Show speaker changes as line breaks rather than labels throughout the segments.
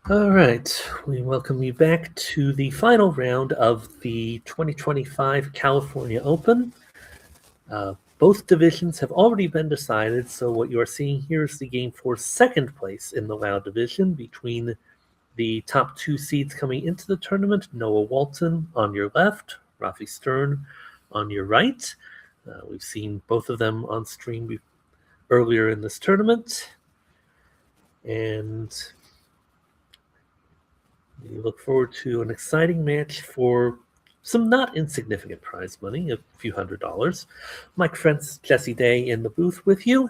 All right, we welcome you back to the final round of the 2025 California Open. Both divisions have already been decided, so what you are seeing here is the game for second place in the WoW division between the top two seeds coming into the tournament, Noah Walton on your left, Rafi Stern on your right. We've seen both of them on stream earlier in this tournament, and we look forward to an exciting match for some not insignificant prize money, a few $100s. My friend Jesse Day in the booth with you.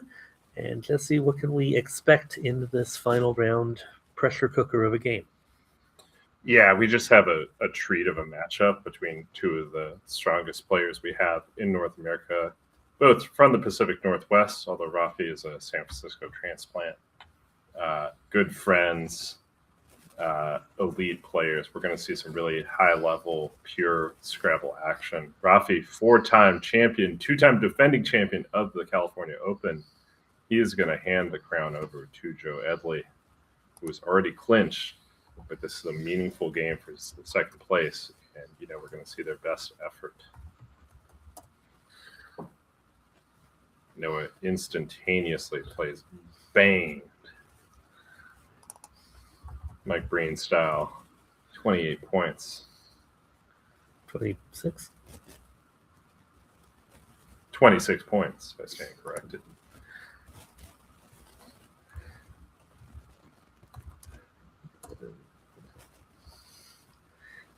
And Jesse, what can we expect in this final round pressure cooker of a game?
Yeah, we just have a treat of a matchup between two of the strongest players we have in North America, both from the Pacific Northwest, although Rafi is a San Francisco transplant. Good friends, elite players. We're going to see some really high-level, pure Scrabble action. Rafi, four-time champion, two-time defending champion of the California Open. He is going to hand the crown over to Joe Edley, who has already clinched. But this is a meaningful game for second place, and we're going to see their best effort. Noah instantaneously plays bang. Mike Breen style, 28 points.
26?
26 points, if I stand corrected.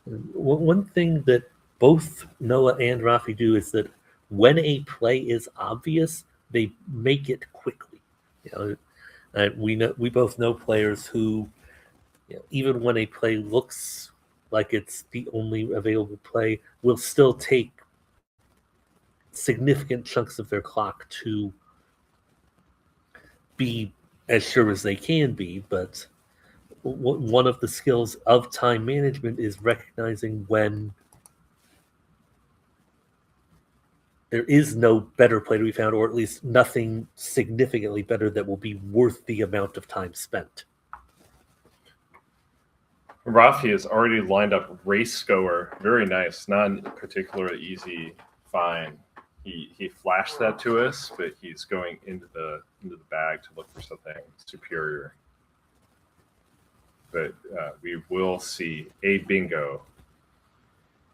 One thing that both Noah and Rafi do is that when a play is obvious, they make it quickly. We both know players who, even when a play looks like it's the only available play, will still take significant chunks of their clock to be as sure as they can be. But one of the skills of time management is recognizing when there is no better play to be found, or at least nothing significantly better that will be worth the amount of time spent.
Rafi has already lined up Race Scorer. Very nice. Not particularly easy find. He flashed that to us, but he's going into the bag to look for something superior. But we will see a bingo.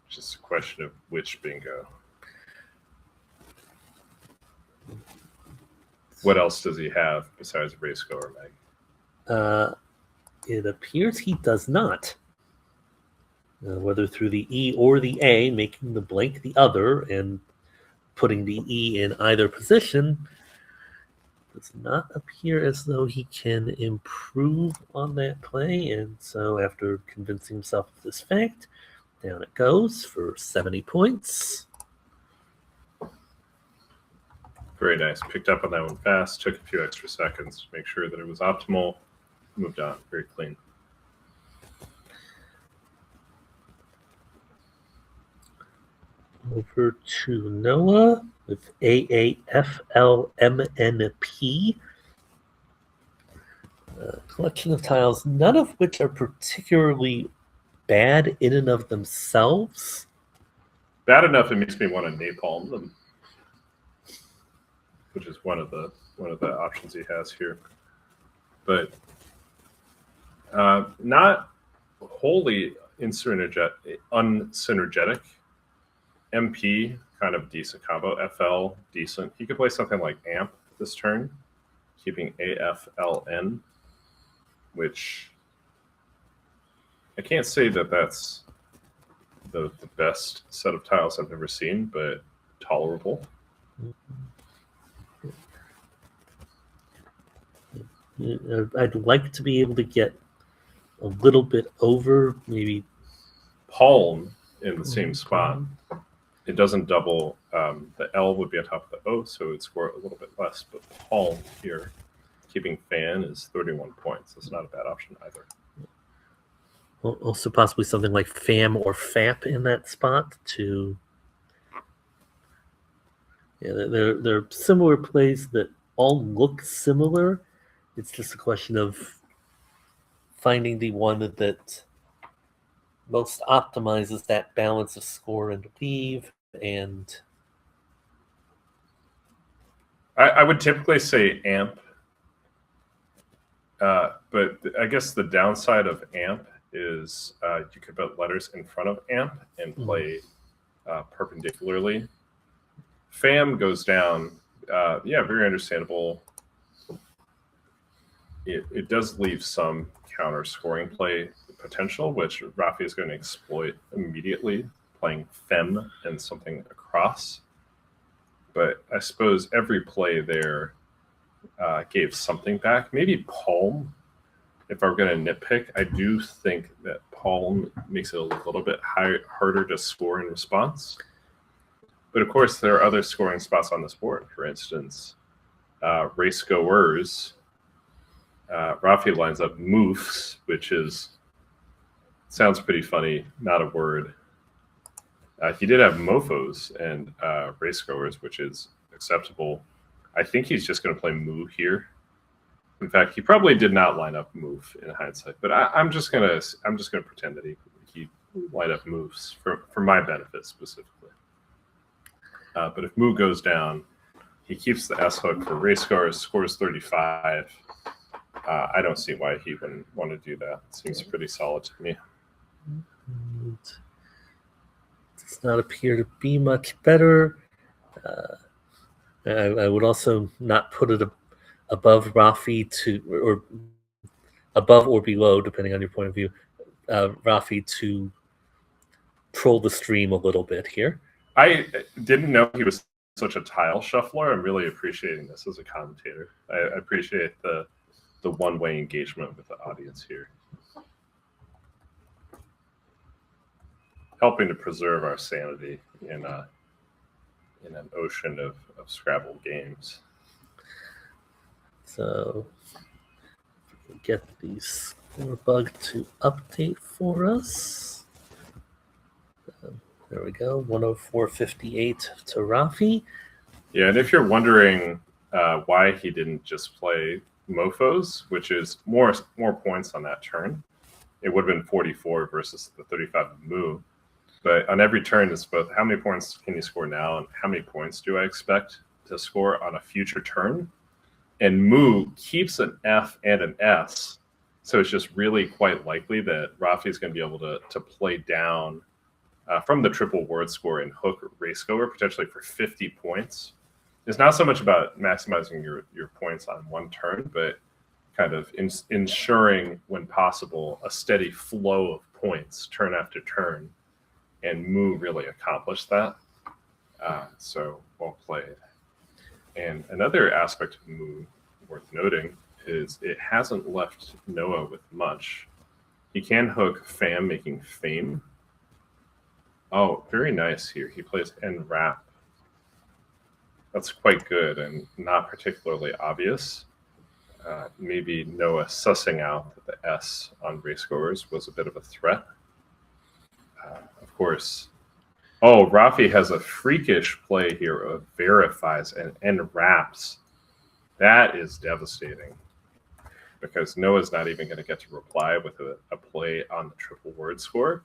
Just a question of which bingo. What else does he have besides Race Scorer, Meg?
It appears he does not. Whether through the E or the A, making the blank the other and putting the E in either position, does not appear as though he can improve on that play. And so after convincing himself of this fact, down it goes for 70 points.
Very nice. Picked up on that one fast. Took a few extra seconds to make sure that it was optimal. Moved on. Very clean.
Over to Noah with AAFLMNP. Collection of tiles, none of which are particularly bad in and of themselves.
Bad enough it makes me want to napalm them, which is one of the options he has here. But not wholly unsynergetic. MP, kind of decent combo. FL, decent. He could play something like AMP this turn, keeping AFLN, which I can't say that that's the best set of tiles I've ever seen, but tolerable.
I'd like to be able to get a little bit over, maybe
Palm in the same spot. It doesn't double. The L would be on top of the O, so it would score a little bit less. But Palm here, keeping Fan, is 31 points. That's not a bad option either.
Also possibly something like FAM or FAP in that spot to... Yeah, they're similar plays that all look similar. It's just a question of finding the one that most optimizes that balance of score and weave. And
I would typically say amp, but I guess the downside of amp is you could put letters in front of amp and play perpendicularly. Fam goes down. Yeah, very understandable. It does leave some counter scoring play potential, which Rafi is going to exploit immediately, playing fem and something across. But I suppose every play there gave something back. Maybe palm. If I'm going to nitpick, I do think that palm makes it a little bit harder to score in response. But of course, there are other scoring spots on this board. For instance, race goers. Rafi lines up moofs, which sounds pretty funny, not a word. He did have mofos and race goers, which is acceptable. I think he's just going to play moo here. In fact, he probably did not line up move in hindsight, but I'm just gonna pretend that he lined up moves for my benefit specifically. But if moo goes down, he keeps the S hook for race cars, scores 35. I don't see why he wouldn't want to do that. It seems pretty solid to me.
Does not appear to be much better. I would also not put it above Rafi or above or below, depending on your point of view, Rafi to troll the stream a little bit here.
I didn't know he was such a tile shuffler. I'm really appreciating this as a commentator. I appreciate the one-way engagement with the audience here. Helping to preserve our sanity in an ocean of Scrabble games.
So if we can get the score bug to update for us. There we go, 104.58 to Rafi.
Yeah, and if you're wondering why he didn't just play mofos, which is more points on that turn, it would have been 44 versus the 35 of moo. But on every turn, it's both how many points can you score now and how many points do I expect to score on a future turn? And moo keeps an F and an S. So it's just really quite likely that Rafi is going to be able to play down from the triple word score and hook race goer potentially for 50 points. It's not so much about maximizing your points on one turn, but kind of ensuring, when possible, a steady flow of points turn after turn. And moo really accomplished that. So well played. And another aspect of moo worth noting is it hasn't left Noah with much. He can hook fam, making fame. Oh, very nice here. He plays N rap. That's quite good and not particularly obvious. Maybe Noah sussing out that the S on race goers was a bit of a threat. Of course. Oh, Rafi has a freakish play here of verifies and wraps. That is devastating because Noah's not even going to get to reply with a play on the triple word score.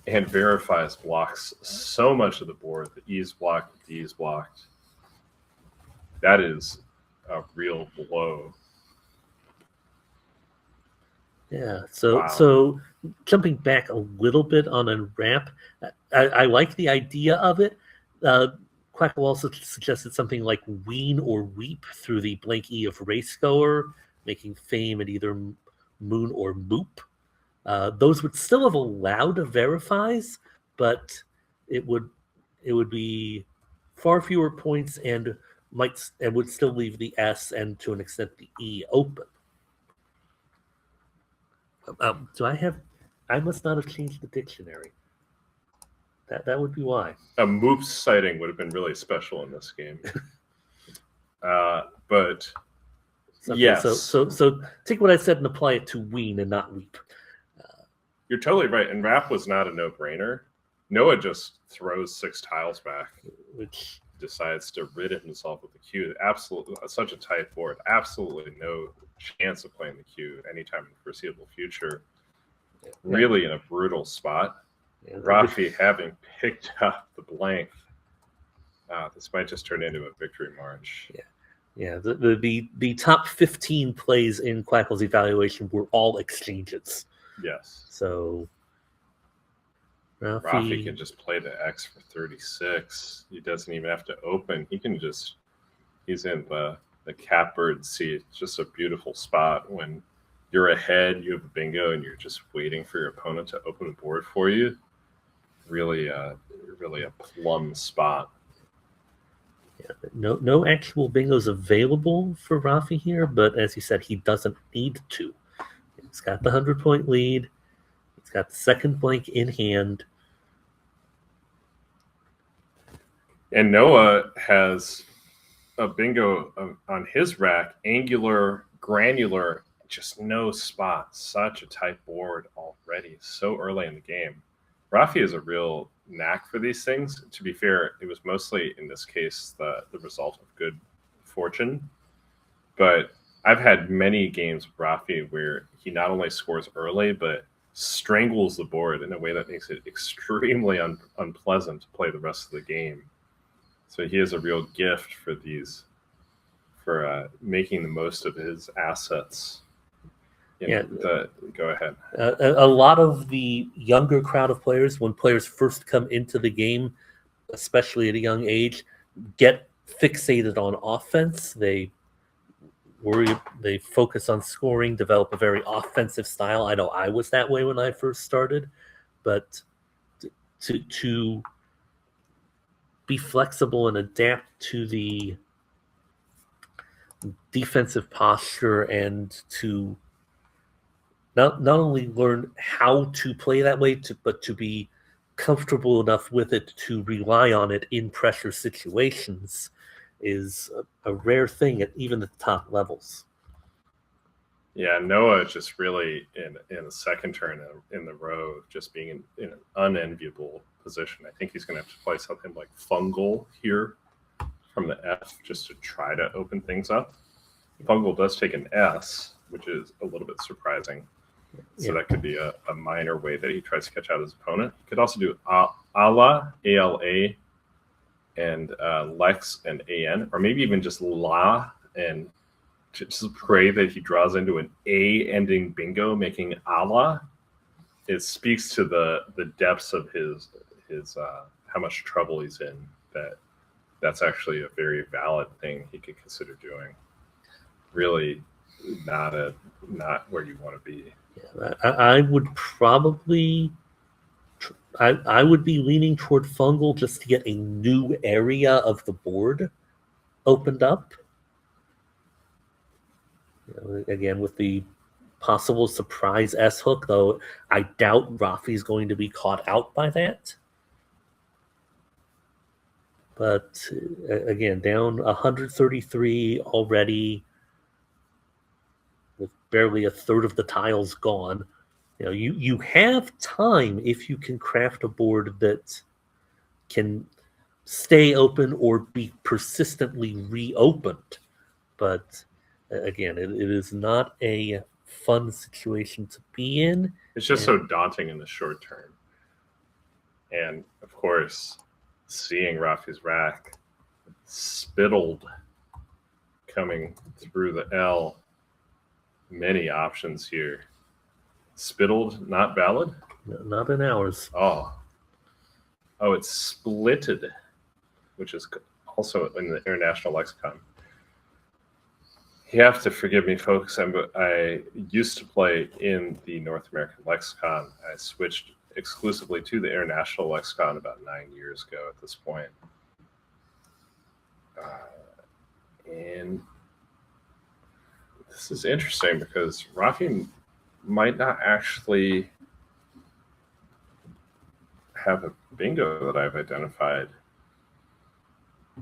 And verifies blocks so much of the board. The E's blocked, the D's blocked. That is a real blow.
Yeah, so
Wow.
So jumping back a little bit on a ramp, I like the idea of it. Quackle also suggested something like wean or weep through the blank E of race goer, making fame at either moon or moop. Those would still have allowed verifies, but it would be far fewer points and would still leave the S and to an extent the E open. I must not have changed the dictionary. That would be why.
A moops sighting would have been really special in this game. But
Okay,
yes.
So take what I said and apply it to wean and not weep.
You're totally right. And rap was not a no-brainer. Noah just throws 6 tiles back,
Which
decides to rid himself of the cue. Absolutely, such a tight board. Absolutely no chance of playing the queue anytime in the foreseeable future. Really in a brutal spot.
Yeah,
Rafi having picked up the blank. This might just turn into a victory march.
Yeah, the top 15 plays in Quackle's evaluation were all exchanges.
Yes.
So
Rafi can just play the X for 36. He doesn't even have to open. He can just, he's in the catbird seat. It's just a beautiful spot when you're ahead, you have a bingo, and you're just waiting for your opponent to open a board for you. Really a plum spot.
Yeah, no actual bingos available for Rafi here, but as you said, he doesn't need to. He's got the 100-point lead. He's got the second blank in hand.
And Noah has a bingo on his rack, angular, granular, just no spot. Such a tight board already, so early in the game. Rafi has a real knack for these things. To be fair, it was mostly, in this case, the result of good fortune. But I've had many games with Rafi where he not only scores early, but strangles the board in a way that makes it extremely unpleasant to play the rest of the game. So he has a real gift for these, for making the most of his assets. Go ahead.
A lot of the younger crowd of players, when players first come into the game, especially at a young age, get fixated on offense. They focus on scoring, develop a very offensive style. I know I was that way when I first started, but to be flexible and adapt to the defensive posture and to not only learn how to play that way, but to be comfortable enough with it to rely on it in pressure situations is a rare thing at even the top levels.
Yeah, Noah is just really in the second turn in the row of just being in an unenviable position. I think he's going to have to play something like Fungal here from the F just to try to open things up. Fungal does take an S, which is a little bit surprising. So that could be a minor way that he tries to catch out his opponent. He could also do Ala, A-L-A, and Lex and A-N, or maybe even just La, and just pray that he draws into an A-ending bingo, making Ala. It speaks to the depths of his how much trouble he's in. That's actually a very valid thing he could consider doing. Really not where you want to be.
Yeah, I would probably I would be leaning toward Fungal just to get a new area of the board opened up. Again, with the possible surprise S hook, though I doubt Rafi's going to be caught out by that. But again, down 133 already, with barely a third of the tiles gone. You have time if you can craft a board that can stay open or be persistently reopened. But again, it is not a fun situation to be in.
It's just so daunting in the short term. And of course, seeing Rafi's rack spittled coming through the L, many options here. Spittled, not valid?
Not in ours.
Oh, it's splitted, which is also in the International Lexicon. You have to forgive me, folks. I used to play in the North American Lexicon. I switched exclusively to the International Lexicon about 9 years ago at this point. And this is interesting because Rafi might not actually have a bingo that I've identified.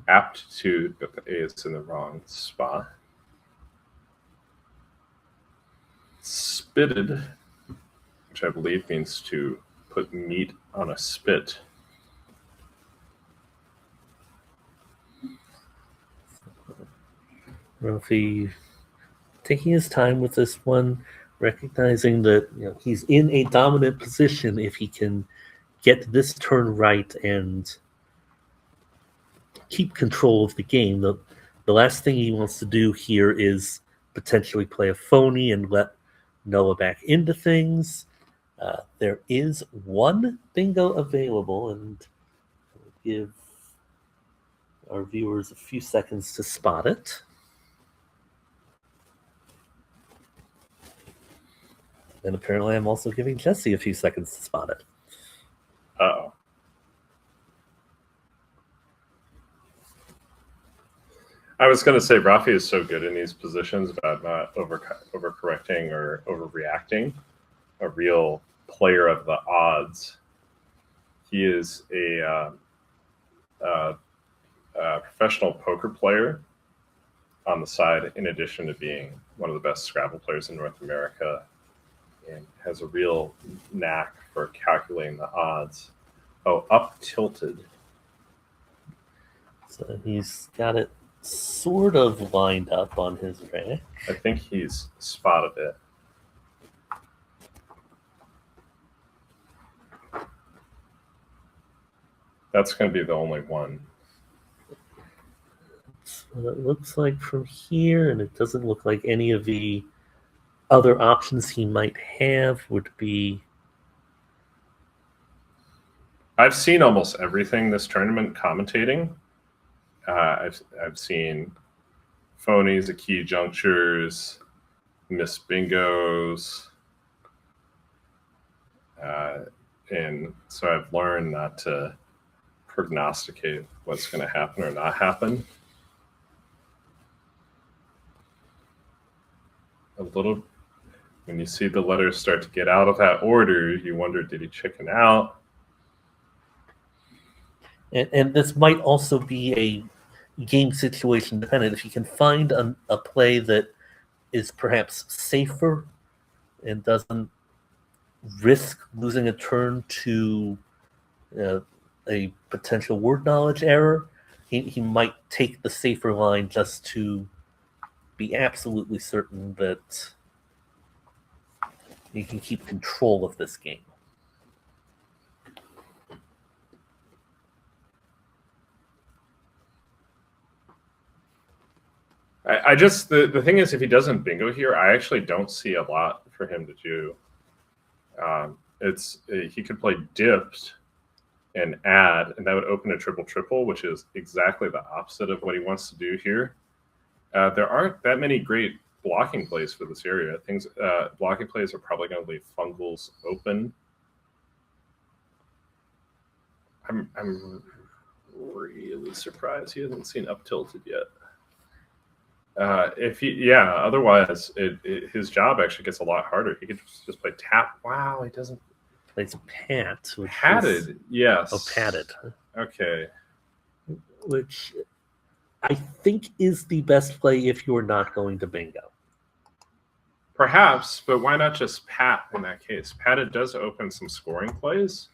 Aptitude, but the A is in the wrong spot. Spitted, which I believe means to put meat on a spit.
Rafi taking his time with this one, recognizing that he's in a dominant position if he can get this turn right and keep control of the game. The last thing he wants to do here is potentially play a phony and let Noah back into things. There is one bingo available, and I'll give our viewers a few seconds to spot it. And apparently I'm also giving Jesse a few seconds to spot it.
Uh-oh. I was going to say Rafi is so good in these positions about not overcorrecting or overreacting. A real player of the odds. He is a professional poker player on the side, in addition to being one of the best Scrabble players in North America, and has a real knack for calculating the odds. Oh, up tilted.
So he's got it sort of lined up on his rack.
I think he's spotted it. That's going to be the only one.
That's what it looks like from here, and it doesn't look like any of the other options he might have would be.
I've seen almost everything this tournament commentating. I've seen phonies at key junctures, missed bingos, and so I've learned not to prognosticate what's going to happen or not happen. A little, when you see the letters start to get out of that order, you wonder, did he chicken out?
And this might also be a game situation dependent. If you can find a play that is perhaps safer and doesn't risk losing a turn to a potential word knowledge error, he might take the safer line just to be absolutely certain that he can keep control of this game.
I just, the thing is, if he doesn't bingo here, I actually don't see a lot for him to do. He could play dipped and add, and that would open a triple, which is exactly the opposite of what he wants to do here. There aren't that many great blocking plays for this area. Blocking plays are probably going to leave fungals open. I'm really surprised he hasn't seen up tilted yet. Otherwise his job actually gets a lot harder. He could just play tap. Wow, he doesn't.
Plays pat.
Padded, yes.
Oh, padded.
Okay.
Which I think is the best play if you're not going to bingo.
Perhaps, but why not just pat in that case? Padded does open some scoring plays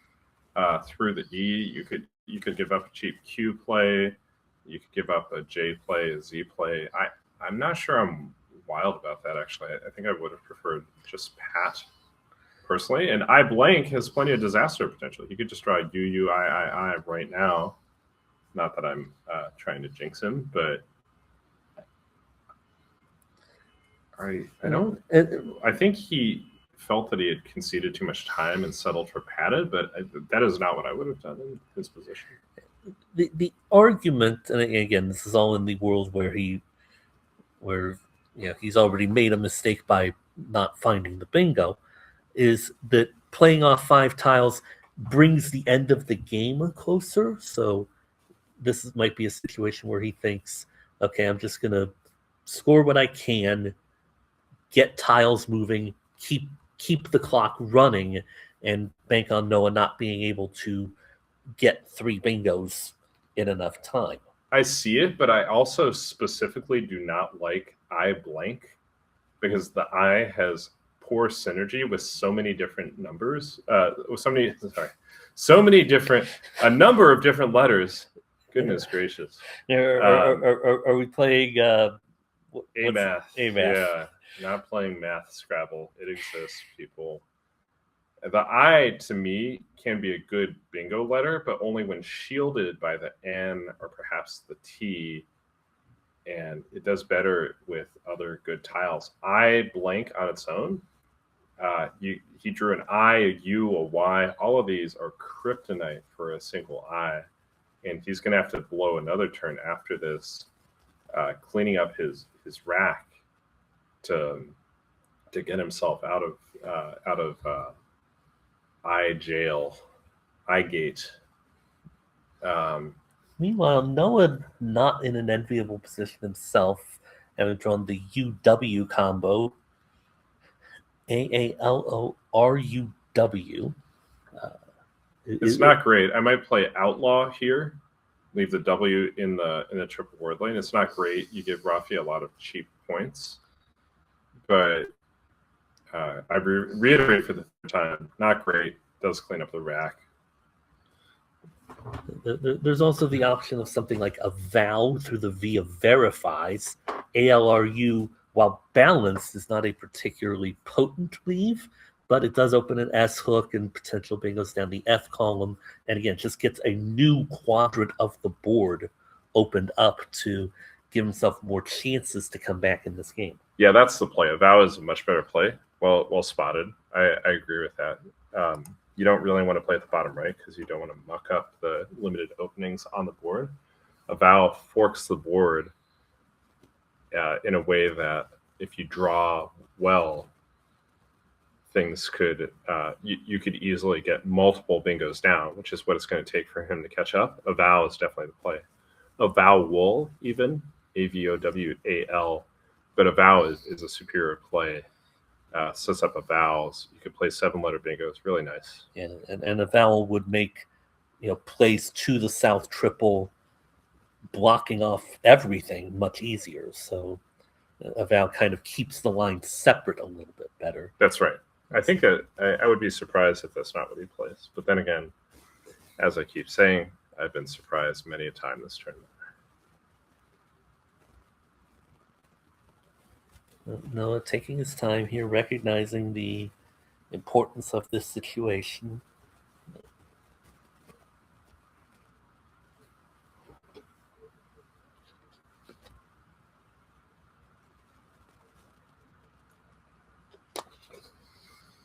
through the E. You could give up a cheap Q play. You could give up a J play, a Z play. I'm not sure I'm wild about that, actually. I think I would have preferred just pat, personally. And I blank has plenty of disaster potential. He could just draw U, I right now. Not that I'm trying to jinx him, but I think he felt that he had conceded too much time and settled for padded, but that is not what I would have done in his position.
The argument, and again, this is all in the world where he's already made a mistake by not finding the bingo, is that playing off 5 tiles brings the end of the game closer. So this might be a situation where he thinks, okay, I'm just going to score what I can, get tiles moving, keep the clock running, and bank on Noah not being able to get 3 bingos in enough time.
I see it, but I also specifically do not like I blank because the I has poor synergy with so many different numbers. A number of different letters. Goodness gracious.
Are we playing
AMath?
AMath.
Yeah. Not playing math Scrabble. It exists, people. The I, to me, can be a good bingo letter, but only when shielded by the N or perhaps the T, and it does better with other good tiles. I blank on its own. He drew an I, a U, a Y. All of these are kryptonite for a single I, and he's going to have to blow another turn after this, cleaning up his rack to get himself out of I jail, I gate.
Meanwhile, Noah not in an enviable position himself, having drawn the UW combo, AALORUW.
It's not great. I might play Outlaw here, leave the W in the triple word lane. It's not great. You give Rafi a lot of cheap points, but I reiterate for the third time, not great. Does clean up the rack.
There's also the option of something like a vow through the V of verifies. ALRU, while balanced, is not a particularly potent leave, but it does open an S hook and potential bingos down the F column. And again, just gets a new quadrant of the board opened up to give himself more chances to come back in this game.
Yeah, that's the play. A vow is a much better play. Well spotted. I agree with that. You don't really want to play at the bottom right because you don't want to muck up the limited openings on the board. A vow forks the board in a way that if you draw well, things could you could easily get multiple bingos down, which is what it's going to take for him to catch up. A vow is definitely the play. A vowel, even AVOWAL, but a vow is a superior play. Sets up a vowels. You could play 7-letter bingos. Really nice.
Yeah, and a vowel would make plays to the south triple, blocking off everything much easier. So a vowel kind of keeps the line separate a little bit better.
That's right. I think that I would be surprised if that's not what he plays. But then again, as I keep saying, I've been surprised many a time this tournament.
Noah taking his time here, recognizing the importance of this situation.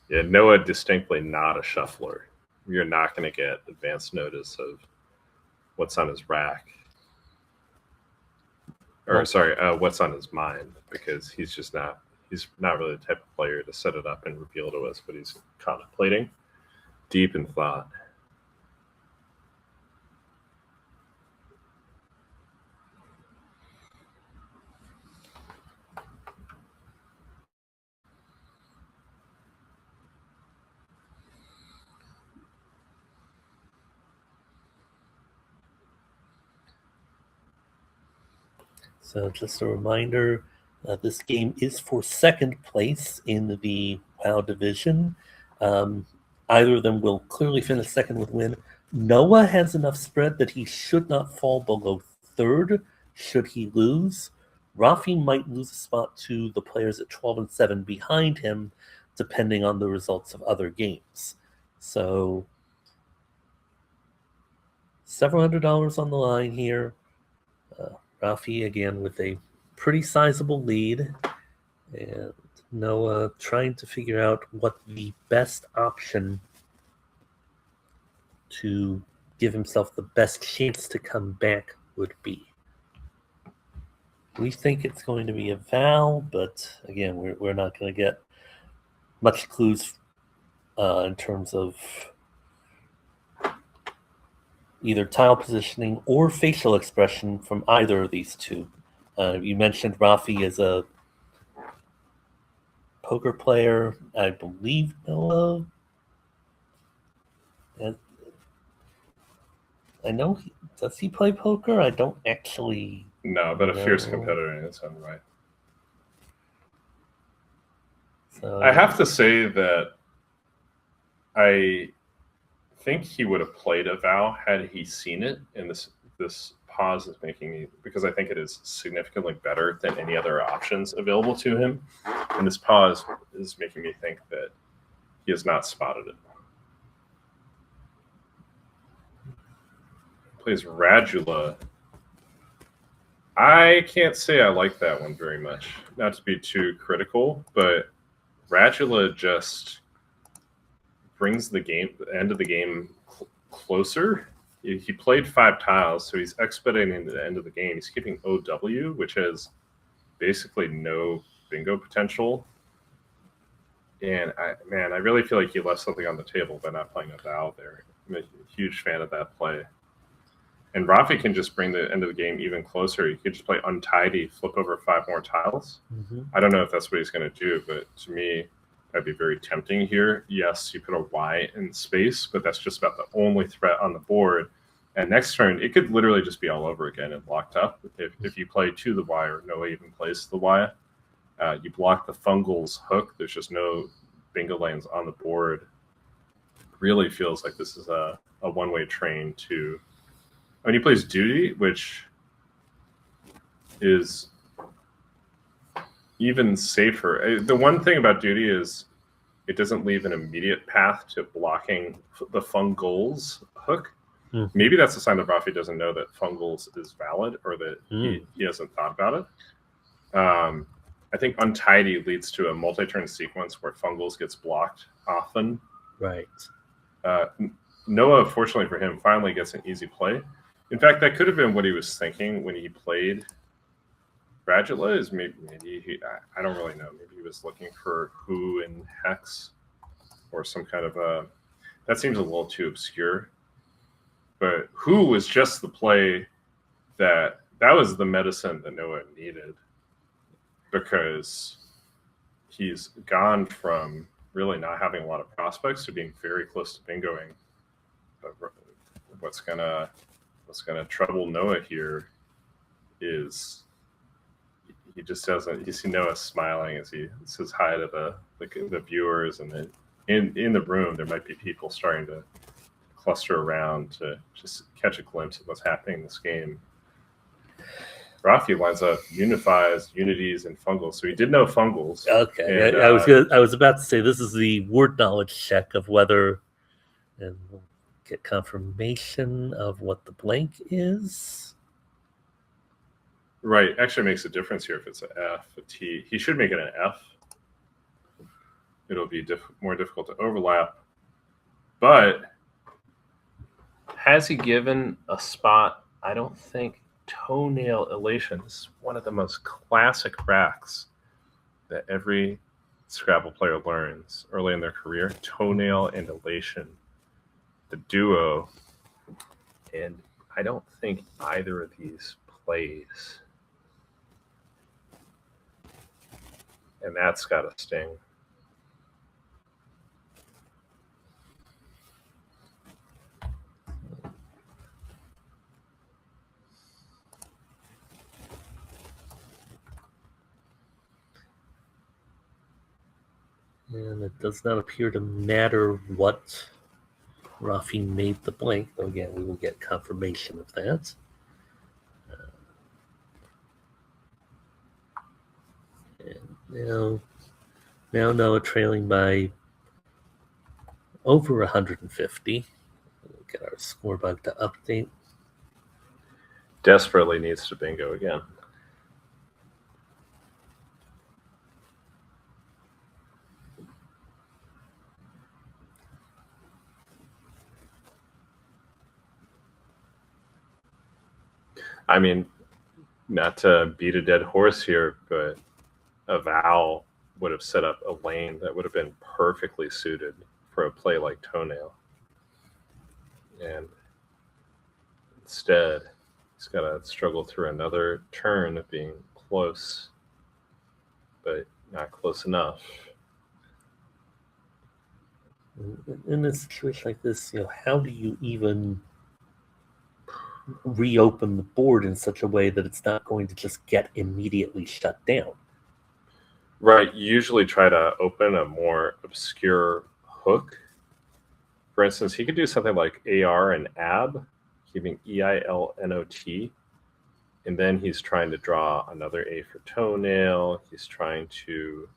Yeah, Noah distinctly not a shuffler. You're not going to get advance notice of what's on his rack. Or sorry, what's on his mind, because he's not really the type of player to set it up and reveal to us what he's contemplating deep in thought.
So just a reminder, this game is for second place in the WoW division. Either of them will clearly finish second with win. Noah has enough spread that he should not fall below third should he lose. Rafi might lose a spot to the players at 12 and 7 behind him, depending on the results of other games. So several $100s on the line here. Rafi again with a pretty sizable lead, and Noah trying to figure out what the best option to give himself the best chance to come back would be. We think it's going to be a vow, but again, we're not going to get much clues in terms of either tile positioning or facial expression from either of these two. You mentioned Rafi as a poker player. I believe Noah. I know. Does he play poker? I don't actually.
No, but a fierce competitor in its own right.
So,
I have to say that I think he would have played a vow had he seen it in this pause is making me, because I think it is significantly better than any other options available to him. And this pause is making me think that he has not spotted it. Plays Radula. I can't say I like that one very much. Not to be too critical, but Radula just brings the end of the game closer. He played 5 tiles, so he's expediting the end of the game. He's keeping OW, which has basically no bingo potential. And I really feel like he left something on the table by not playing a Val there. I'm a huge fan of that play. And Rafi can just bring the end of the game even closer. He could just play Untidy, flip over 5 more tiles.
Mm-hmm.
I don't know if that's what he's going to do, but to me, that'd be very tempting here. Yes, you put a Y in space, but that's just about the only threat on the board. And next turn, it could literally just be all over again and locked up. If you play to the Y or Noah even plays the Y, you block the Fungal's hook. There's just no bingo lanes on the board. Really feels like this is a one-way train to... When he plays Duty, which is even safer. The one thing about Duty is it doesn't leave an immediate path to blocking the Fungal's hook. Mm. Maybe that's a sign that Rafi doesn't know that Fungal's is valid, or that he hasn't thought about it. I think Untidy leads to a multi-turn sequence where Fungal's gets blocked often.
Right.
Noah, fortunately for him, finally gets an easy play. In fact, that could have been what he was thinking when he played Radula. Is maybe I don't really know. Maybe he was looking for Who and Hex, or some kind of a... That seems a little too obscure. But Who was just the play that was the medicine that Noah needed, because he's gone from really not having a lot of prospects to being very close to bingoing. But what's gonna trouble Noah here is he just doesn't. You see Noah smiling as he says hi to the viewers, and then in the room there might be people starting to cluster around to just catch a glimpse of what's happening in this game. Rafi lines up Unities, and Fungals. So he did know Fungals.
Okay, and, I was about to say this is the word knowledge check of whether, and we'll get confirmation of what the blank is.
Right, actually makes a difference here if it's an F, a T. He should make it an F. It'll be more difficult to overlap. But has he given a spot? I don't think. Toenail Elation is one of the most classic racks that every Scrabble player learns early in their career. Toenail and Elation, the duo. And I don't think either of these plays. And that's got to sting.
And it does not appear to matter what Rafi made the blank, though again, we will get confirmation of that. And now Noah trailing by over 150. We'll get our score bug to update.
Desperately needs to bingo again. I mean, not to beat a dead horse here, but a Val would have set up a lane that would have been perfectly suited for a play like Toenail. And instead, he's got to struggle through another turn of being close, but not close enough.
In a situation like this, how do you even reopen the board in such a way that it's not going to just get immediately shut down?
Right. You usually try to open a more obscure hook. For instance, he could do something like AR and AB, keeping EILNOT. And then he's trying to draw another A for toenail. He's trying to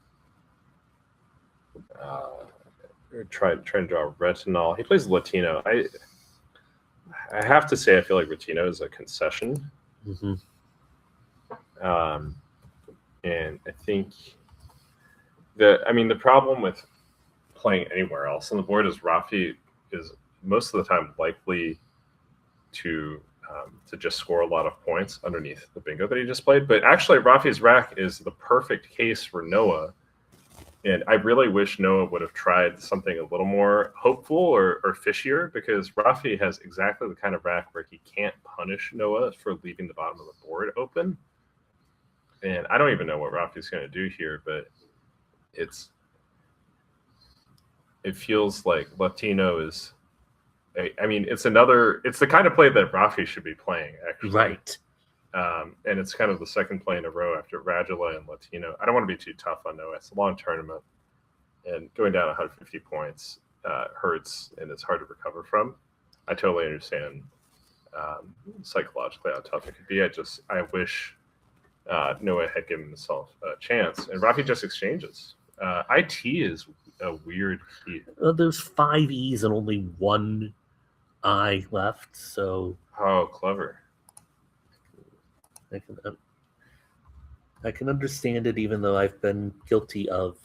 try to draw retinol. He plays Latino. I have to say, I feel like Latino is a concession.
Mm-hmm.
And I think the problem with playing anywhere else on the board is Rafi is most of the time likely to just score a lot of points underneath the bingo that he just played. But actually, Rafi's rack is the perfect case for Noah. And I really wish Noah would have tried something a little more hopeful or fishier, because Rafi has exactly the kind of rack where he can't punish Noah for leaving the bottom of the board open. And I don't even know what Rafi's going to do here, but it feels like Latino is. It's the kind of play that Rafi should be playing, actually.
Right.
And it's kind of the second play in a row after Radula and Latino. I don't want to be too tough on Noah. It's a long tournament, and going down 150 points hurts, and it's hard to recover from. I totally understand psychologically how tough it could be. I wish Noah had given himself a chance, and Rafi just exchanges. IT is a weird key.
There's 5 E's and only 1 I left, so...
Oh, clever.
I can understand it, even though I've been guilty of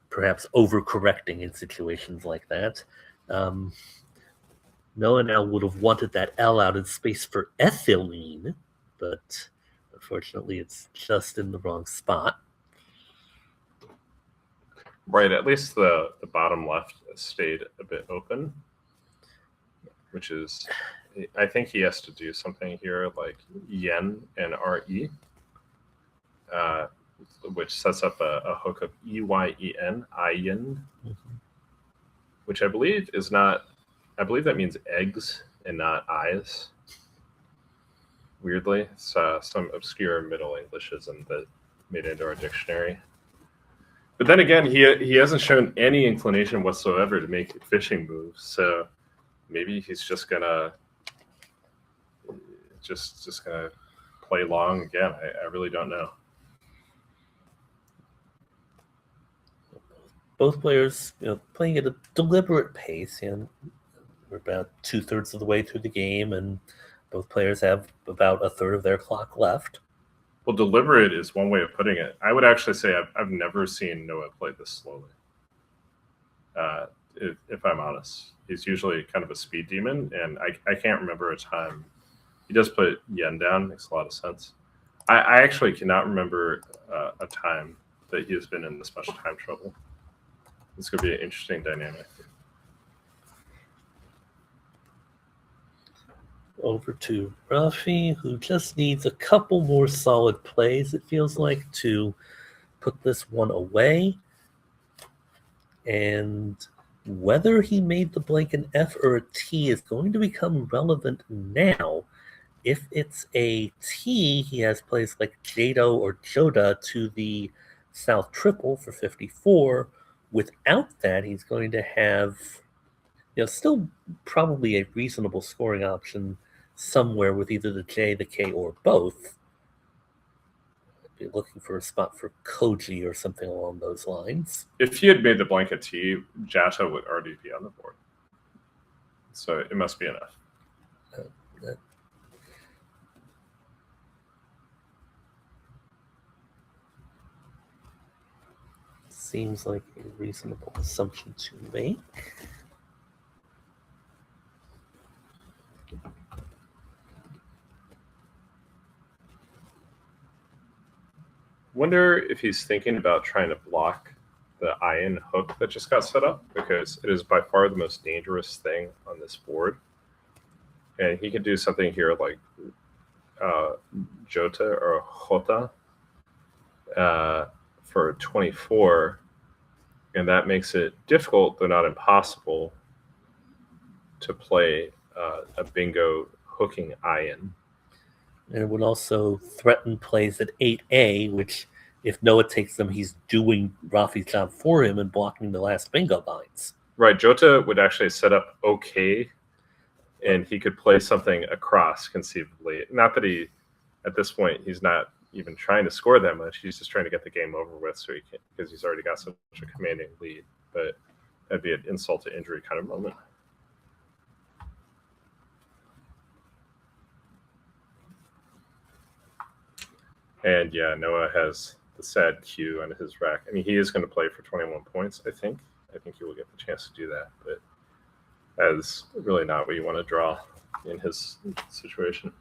perhaps overcorrecting in situations like that. Noah now would have wanted that L out in space for ethylene, but unfortunately it's just in the wrong spot.
Right, at least the bottom left stayed a bit open, which is, I think he has to do something here like yen and RE, which sets up a hook of EYEN, IEN, which I believe that means eggs and not eyes. Weirdly, it's some obscure Middle Englishism that made it into our dictionary. But then again, he hasn't shown any inclination whatsoever to make fishing moves, so maybe he's just gonna play long again. I really don't know.
Both players, playing at a deliberate pace, and we're about 2/3 of the way through the game, and both players have about 1/3 of their clock left.
Well, deliberate is one way of putting it. I would actually say I've never seen Noah play this slowly. If I'm honest, he's usually kind of a speed demon, and I can't remember a time. He does put yen down, makes a lot of sense. I actually cannot remember a time that he has been in this much time trouble. This could be an interesting dynamic.
Over to Rafi, who just needs a couple more solid plays, it feels like, to put this one away. And whether he made the blank an F or a T is going to become relevant now. If it's a T, he has plays like Jado or Joda to the South Triple for 54. Without that, he's going to have still probably a reasonable scoring option somewhere with either the J, the K, or both. I'd be looking for a spot for Koji or something along those lines.
If he had made the blanket T, Jata would already be on the board. So it must be enough.
That seems like a reasonable assumption to make.
Wonder if he's thinking about trying to block the iron hook that just got set up, because it is by far the most dangerous thing on this board. And he can do something here like Jota or Jota for 24, and that makes it difficult, though not impossible, to play a bingo hooking iron.
And it would also threaten plays at 8A, which, if Noah takes them, he's doing Rafi's job for him and blocking the last bingo binds.
Right, Jota would actually set up okay, and he could play something across conceivably. Not that he at this point, he's not even trying to score that much. He's just trying to get the game over with, so he can, because he's already got such a commanding lead. But that'd be an insult to injury kind of moment. And yeah, Noah has the sad Q on his rack. I mean, he is going to play for 21 points, I think. I think he will get the chance to do that, but that is really not what you want to draw in his situation.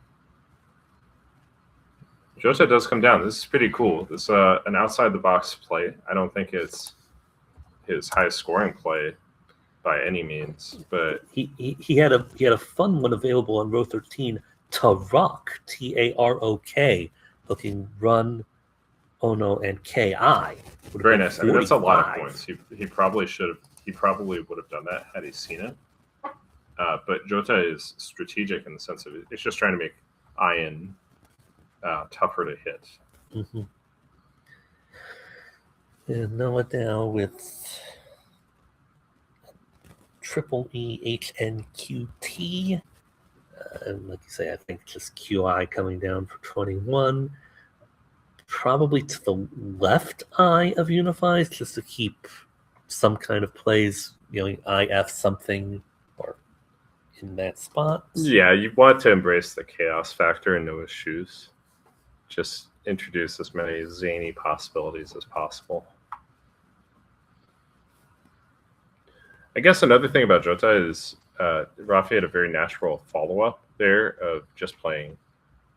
Jota does come down. This is pretty cool. This is an outside-the-box play. I don't think it's his highest scoring play by any means, but
he had a fun one available on row 13. Tarok, Tarok, looking run, Ono, and Ki.
Very nice. I mean, that's a lot of points. He probably should have. He probably would have done that had he seen it. But Jota is strategic in the sense of it's just trying to make Iron tougher to hit.
Mm-hmm. And Noah now with triple EHNQT. And like you say, I think just QI coming down for 21. Probably to the left eye of Unifies, just to keep some kind of plays, IF something or in that spot.
Yeah, you want to embrace the chaos factor in Noah's shoes. Just introduce as many zany possibilities as possible. I guess another thing about Jota is Rafi had a very natural follow-up there of just playing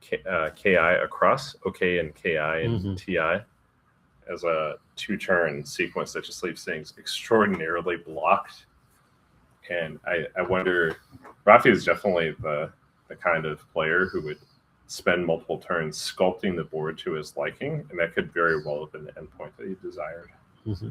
KI across, OK and KI and TI as a two-turn sequence that just leaves things extraordinarily blocked. And I wonder, Rafi is definitely the kind of player who would spend multiple turns sculpting the board to his liking, and that could very well have been the endpoint that he desired.
Mm-hmm.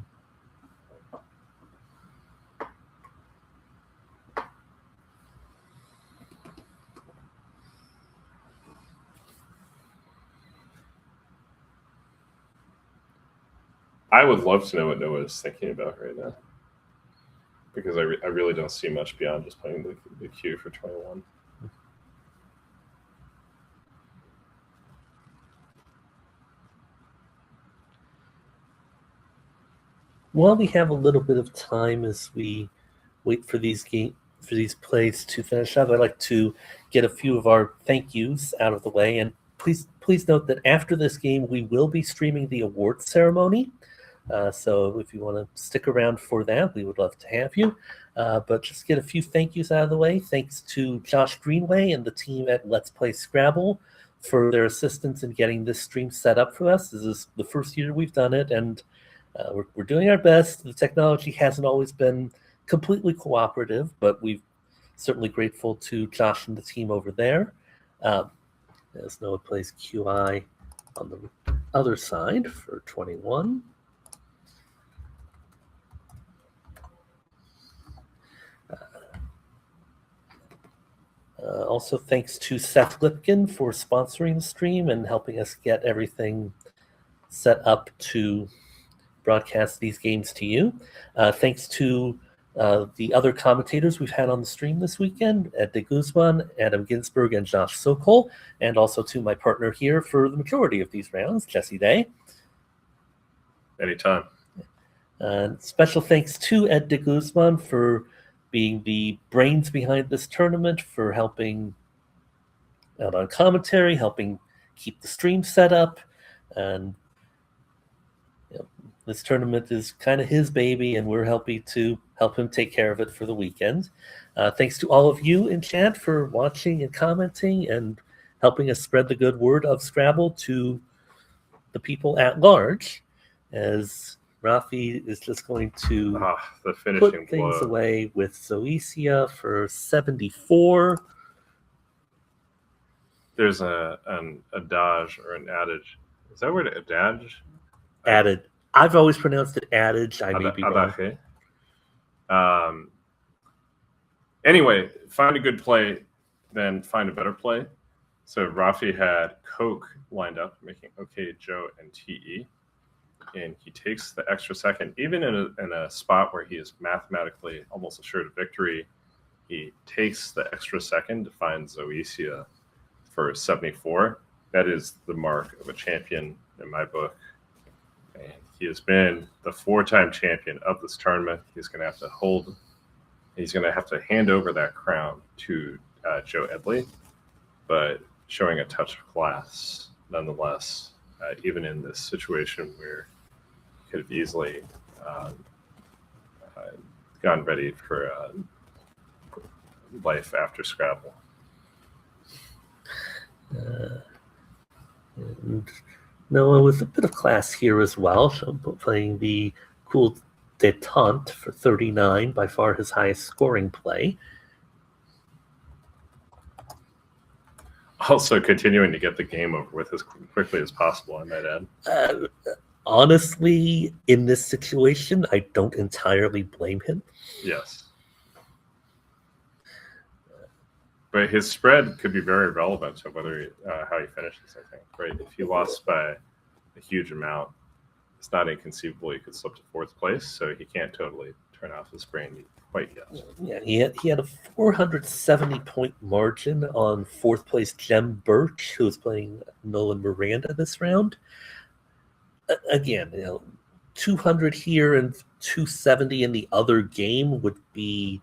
I would love to know what Noah is thinking about right now, because I really don't see much beyond just playing the Q for 21.
While we have a little bit of time as we wait for these plays to finish up, I'd like to get a few of our thank yous out of the way. And please note that after this game, we will be streaming the awards ceremony. So if you want to stick around for that, we would love to have you. But just get a few thank yous out of the way. Thanks to Josh Greenway and the team at Let's Play Scrabble for their assistance in getting this stream set up for us. This is the first year we've done it, and we're doing our best. The technology hasn't always been completely cooperative, but we're certainly grateful to Josh and the team over there. As Noah plays QI on the other side for 21. Also, thanks to Seth Lipkin for sponsoring the stream and helping us get everything set up to broadcast these games to you. Thanks to the other commentators we've had on the stream this weekend, Ed de Guzman, Adam Ginsberg, and Josh Sokol, and also to my partner here for the majority of these rounds, Jesse Day.
Anytime.
Special thanks to Ed de Guzman for being the brains behind this tournament, for helping out on commentary, helping keep the stream set up, and this tournament is kind of his baby, and we're happy to help him take care of it for the weekend. Thanks to all of you in chat for watching and commenting and helping us spread the good word of Scrabble to the people at large, as Rafi is just going to put things away with Zoecia for 74.
There's an adage or an adage. Is that word adage?
Added. I've always pronounced it adage. I may be wrong.
Anyway, find a good play, then find a better play. So Rafi had Coke lined up, making OK, Joe, and TE. And he takes the extra second, even in a spot where he is mathematically almost assured of victory. He takes the extra second to find Zoecia for 74. That is the mark of a champion in my book. And he has been the 4-time champion of this tournament. He's going to have to hand over that crown to Joe Edley, but showing a touch of class nonetheless, even in this situation where he could have easily gotten ready for life after Scrabble.
And Noah with a bit of class here as well, so playing the cool détente for 39, by far his highest scoring play.
Also continuing to get the game over with as quickly as possible, I might add.
Honestly, in this situation, I don't entirely blame him.
Yes. But his spread could be very relevant to whether how he finishes, I think. Right? If he lost by a huge amount, it's not inconceivable he could slip to 4th place, so he can't totally turn off his brain quite yet.
Yeah, he had a 470-point margin on 4th place Jem Birch, who was playing Nolan Miranda this round. Again, 200 here and 270 in the other game would be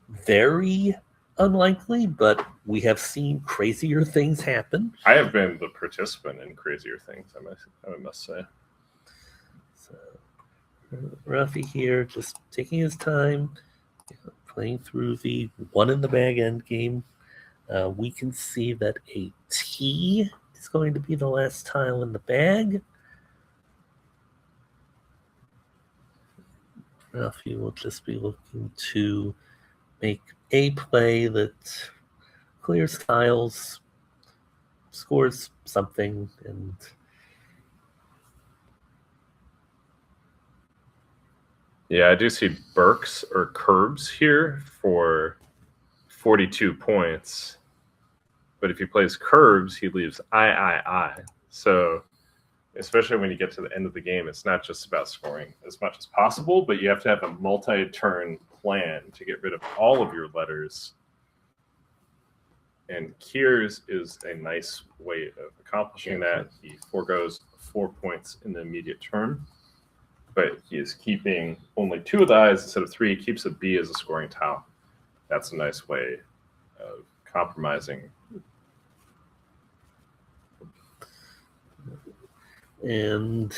very unlikely, but we have seen crazier things happen.
I have been the participant in crazier things, I must say.
So, Rafi here just taking his time, playing through the one in the bag end game. We can see that a T is going to be the last tile in the bag. Rafi will just be looking to make a play that clears tiles, scores something, and
yeah, I do see Burks or Curbs here for 42 points. But if he plays Curbs, he leaves I. So especially when you get to the end of the game, it's not just about scoring as much as possible, but you have to have a multi-turn plan to get rid of all of your letters. And Kiers is a nice way of accomplishing that. He forgoes 4 points in the immediate term, but he is keeping only 2 of the I's instead of 3. He keeps a B as a scoring tile. That's a nice way of compromising.
And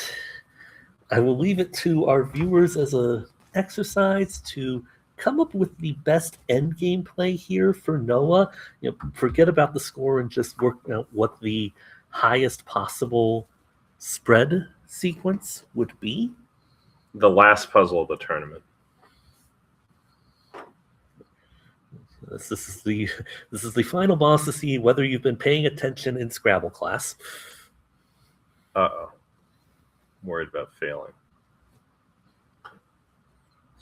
I will leave it to our viewers as an exercise to come up with the best end game play here for Noah. Forget about the score and just work out what the highest possible spread sequence would be.
The last puzzle of the tournament.
This is the final boss to see whether you've been paying attention in Scrabble class.
Uh-oh. I'm worried about failing.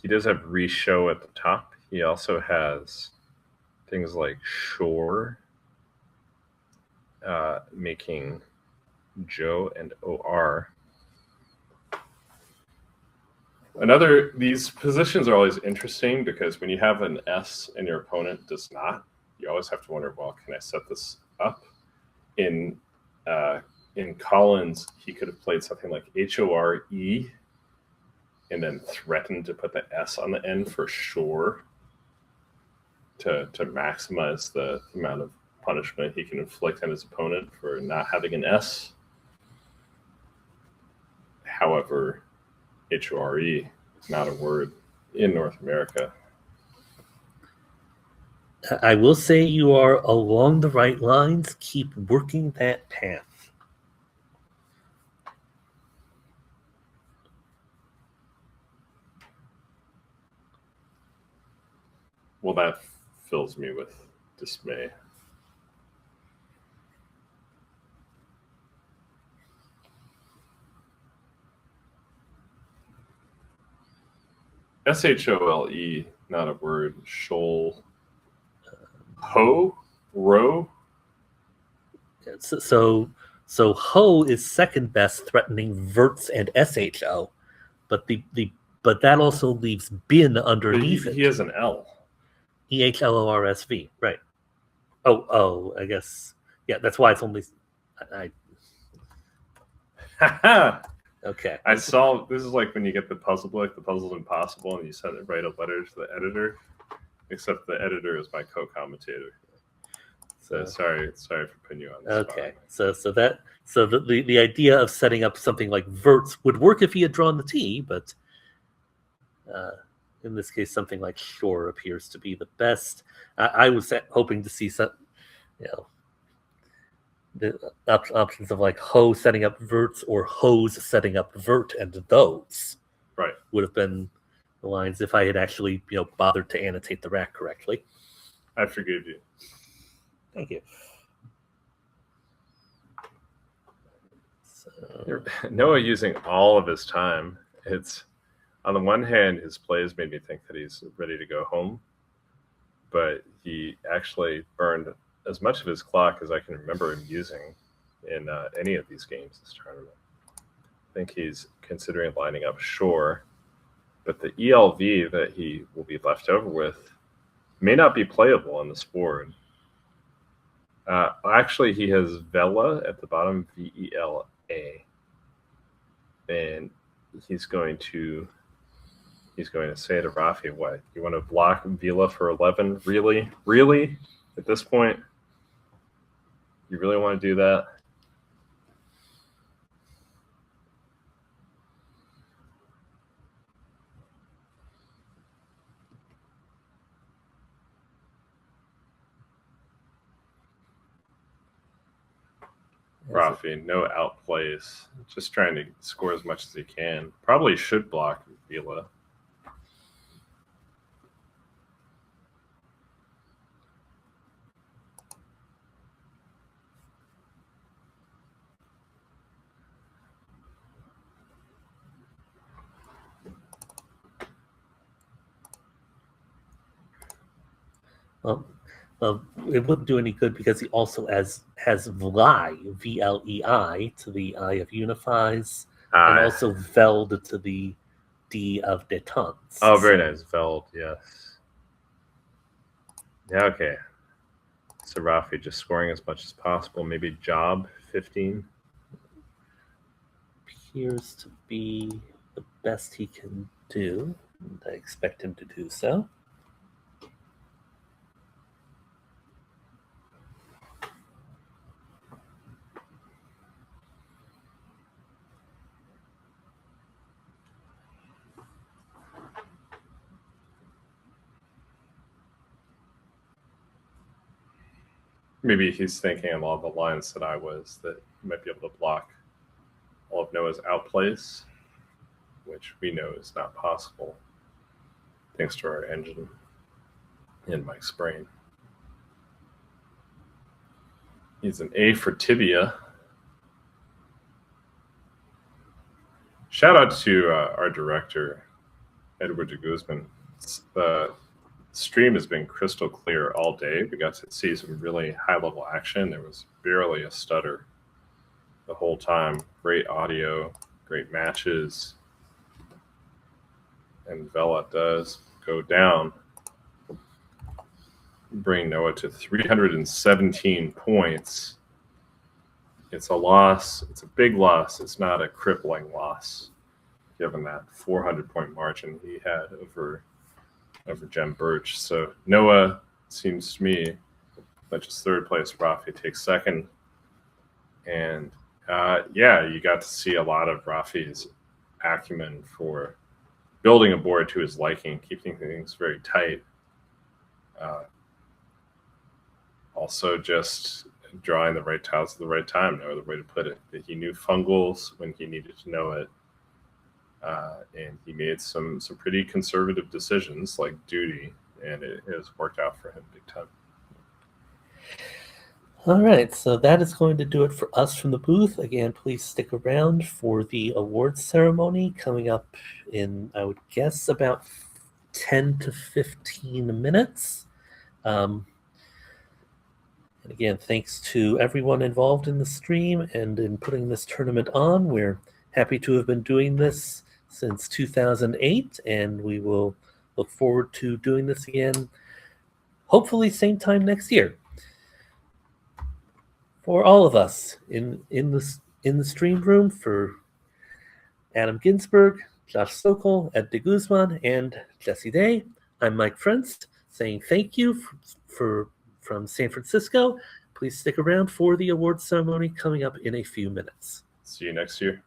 He does have re-show at the top. He also has things like shore, making Joe and OR. These positions are always interesting because when you have an S and your opponent does not, you always have to wonder, well, can I set this up? In Collins, he could have played something like HORE and then threatened to put the S on the end for shore to maximize the amount of punishment he can inflict on his opponent for not having an S. However, HORE is not a word in North America.
I will say you are along the right lines. Keep working that path.
Well, that fills me with dismay. SHOLE, not a word. Shoal. Row.
So Ho is second best, threatening Verts and SHO, but but that also leaves Bin underneath it.
He has an L.
EHLORSV, right? Oh, I guess, yeah. That's why it's only Okay.
I saw this is like when you get the puzzle book, the puzzle's impossible, and you send it write a letter to the editor. Except the editor is my co-commentator. So sorry for putting you on the
Okay.
spot.
So the idea of setting up something like verts would work if he had drawn the T, but in this case, something like shore appears to be the best. I was hoping to see some, the options of like ho setting up verts or hose setting up vert, and those
right
would have been the lines if I had actually bothered to annotate the rack correctly.
I forgive you.
Thank you. So,
Noah using all of his time. It's on the one hand, his plays made me think that he's ready to go home, but he actually burned as much of his clock as I can remember him using in any of these games this tournament. I think he's considering lining up shore, but the ELV that he will be left over with may not be playable on this board. Actually, he has Vela at the bottom, VELA, and he's going to say to Rafi, "What, you want to block Vela for 11? Really? At this point, you really want to do that?" Rafi, no outplays, just trying to score as much as he can. Probably should block Vela.
It wouldn't do any good because he also has Vlei, VLEI, to the I of unifies, and also Veld to the D of detents.
Oh, very nice. Veld, yes. Yeah, okay. So Rafi just scoring as much as possible. Maybe job 15.
Appears to be the best he can do. And I expect him to do so.
Maybe he's thinking along the lines that I was, that he might be able to block all of Noah's outplays, which we know is not possible thanks to our engine in Mike's brain. He's an A for tibia. Shout out to our director, Edward de Guzman. The stream has been crystal clear all day. We got to see some really high-level action. There was barely a stutter the whole time. Great audio, great matches. And Vela does go down, bring Noah to 317 points. It's a loss. It's a big loss. It's not a crippling loss, given that 400-point margin he had over Jem Birch. So Noah, seems to me, that just third place. Rafi takes second. And you got to see a lot of Rafi's acumen for building a board to his liking, keeping things very tight. Also just drawing the right tiles at the right time, no other way to put it. That he knew fungals when he needed to know it. And he made some pretty conservative decisions like duty, and it has worked out for him big time.
All right, so that is going to do it for us from the booth. Again, please stick around for the awards ceremony coming up in, I would guess, about 10 to 15 minutes. And again, thanks to everyone involved in the stream and in putting this tournament on. We're happy to have been doing this since 2008, and we will look forward to doing this again, hopefully same time next year. For all of us in the stream room, for Adam Ginsberg, Josh Sokol, Ed de Guzman, and Jesse Day, I'm Mike Frentz saying thank you from San Francisco. Please stick around for the awards ceremony coming up in a few minutes.
See you next year.